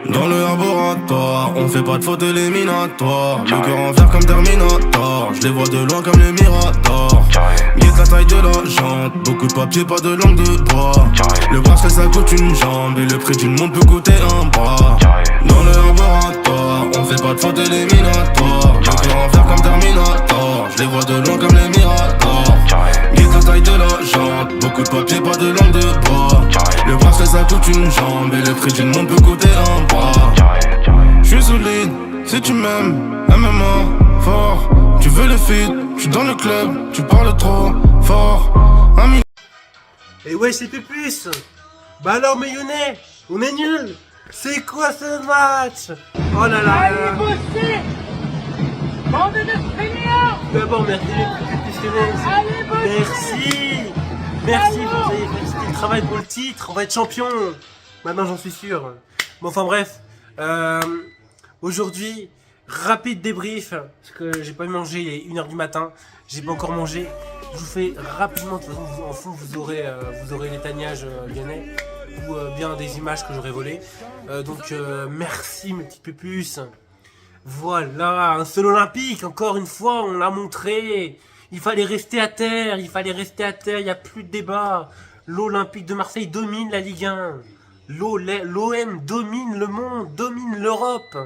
Dans le laboratoire, on fait pas de faute éliminatoire. Le cœur en verre comme Terminator, je les vois de loin comme les Miradors. Guette la taille de la jante, beaucoup de papier, pas de langue de bois. Le bracelet ça coûte une jambe et le prix d'une montre peut coûter un bras. Dans le laboratoire, on fait pas de faute éliminatoire. Le cœur en verre comme Terminator, je les vois de loin comme les Miradors. Guette la taille de la jante, beaucoup de papier, pas de langue de bois. Le bracelet ça coûte une jambe et le prix d'une montre peut coûter un bras. J'suis solide, si tu m'aimes, MMA, fort. Tu veux le feed, j'suis dans le club, tu parles trop fort. Et ouais, c'est Pépus. Bah alors, Mayonnaise, on est nuls. C'est quoi ce match? Oh là là. Allez bosser, bande de fainéants. D'abord, merci Allez bosser. Merci, vous avez fait le travail pour le titre. On va être champion. Maintenant, j'en suis sûr. Bon, enfin bref. Aujourd'hui, rapide débrief. Parce que j'ai pas mangé, il est 1h du matin. J'ai pas encore mangé. Je vous fais rapidement, de toute façon, en fond, vous aurez l'étagnage lyonnais. Ou bien des images que j'aurais volées. Donc, merci mes petits pupus. Voilà, un seul olympique. Encore une fois, on l'a montré. Il fallait rester à terre, il n'y a plus de débat. L'Olympique de Marseille domine la Ligue 1. L'OM domine le monde, domine l'Europe.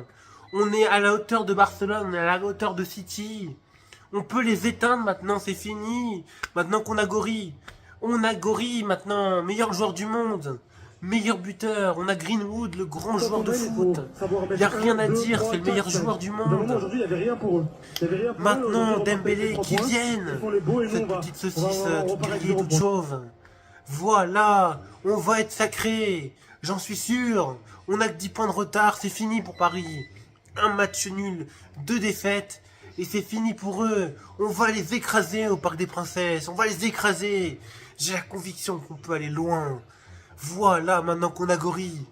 On est à la hauteur de Barcelone, on est à la hauteur de City. On peut les éteindre maintenant, c'est fini. Maintenant qu'on a Gori. On a Gori maintenant, meilleur joueur du monde. Meilleur buteur, on a Greenwood, le grand joueur de foot. Il n'y a rien à dire, c'est le meilleur joueur du monde. Maintenant, Dembélé qui vienne. Cette petite saucisse toute grillée, toute chauve. Voilà, on va être sacré. J'en suis sûr. On a que 10 points de retard, c'est fini pour Paris. Un match nul, 2 défaites. Et c'est fini pour eux. On va les écraser au Parc des Princesses. On va les écraser. J'ai la conviction qu'on peut aller loin. Voilà, maintenant qu'on a Gori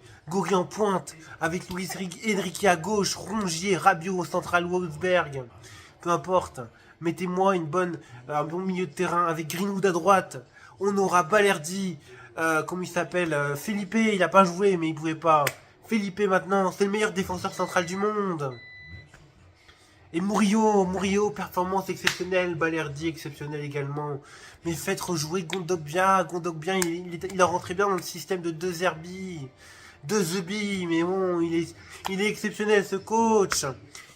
en pointe, avec Luis Enrique à gauche, Rongier, Rabiot au central, Wolfsberg. Peu importe, mettez-moi un bon milieu de terrain avec Greenwood à droite. On aura Balerdi, comment il s'appelle, Felipe, il a pas joué mais il pouvait pas. Felipe maintenant, c'est le meilleur défenseur central du monde. Et Murillo, performance exceptionnelle, Balerdi exceptionnel également. Mais faites rejouer Gondogbia, il a rentré bien dans le système de 2 Zerbi. 2 Zebi, mais bon, il est exceptionnel ce coach.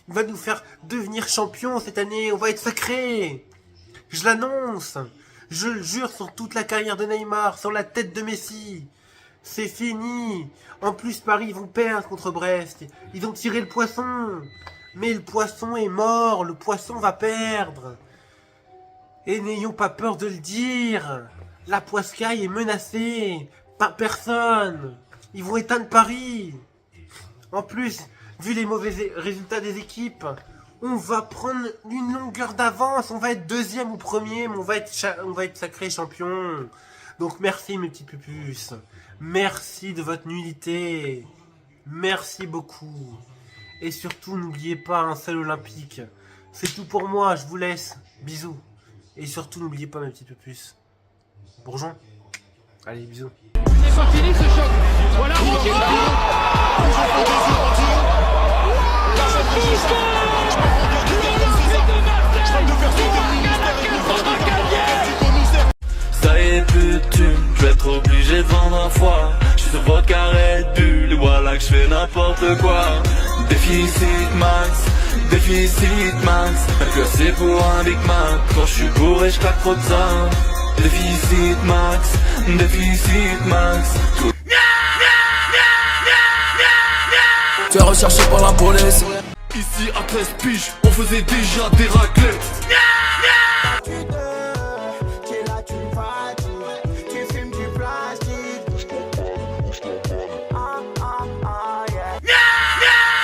Il va nous faire devenir champion cette année, on va être sacré. Je l'annonce, je le jure sur toute la carrière de Neymar, sur la tête de Messi. C'est fini. En plus, Paris, ils vont perdre contre Brest. Ils ont tiré le poisson. Mais le poisson est mort, le poisson va perdre. Et n'ayons pas peur de le dire. La poiscaille est menacée par personne. Ils vont éteindre Paris. En plus, vu les mauvais résultats des équipes, on va prendre une longueur d'avance. On va être 2e ou 1er, mais on va être sacré champion. Donc merci mes petits pupus. Merci de votre nullité. Merci beaucoup. Et surtout, n'oubliez pas un seul olympique. C'est tout pour moi, je vous laisse. Bisous. Et surtout, n'oubliez pas mes petits pupus. Bourgeon. Allez, bisous. C'est pas fini ce choc. Voilà, ça y est, plus de thunes, je vais être obligé de vendre un foie. Je suis sur votre carré de bulle, et voilà que je fais n'importe quoi. Déficit max, même plus assez pour un Big Mac. Quand je suis bourré, je claque trop de ça. Déficit max. Tu es recherché par la police. Ici à 13 piges, on faisait déjà des raclettes.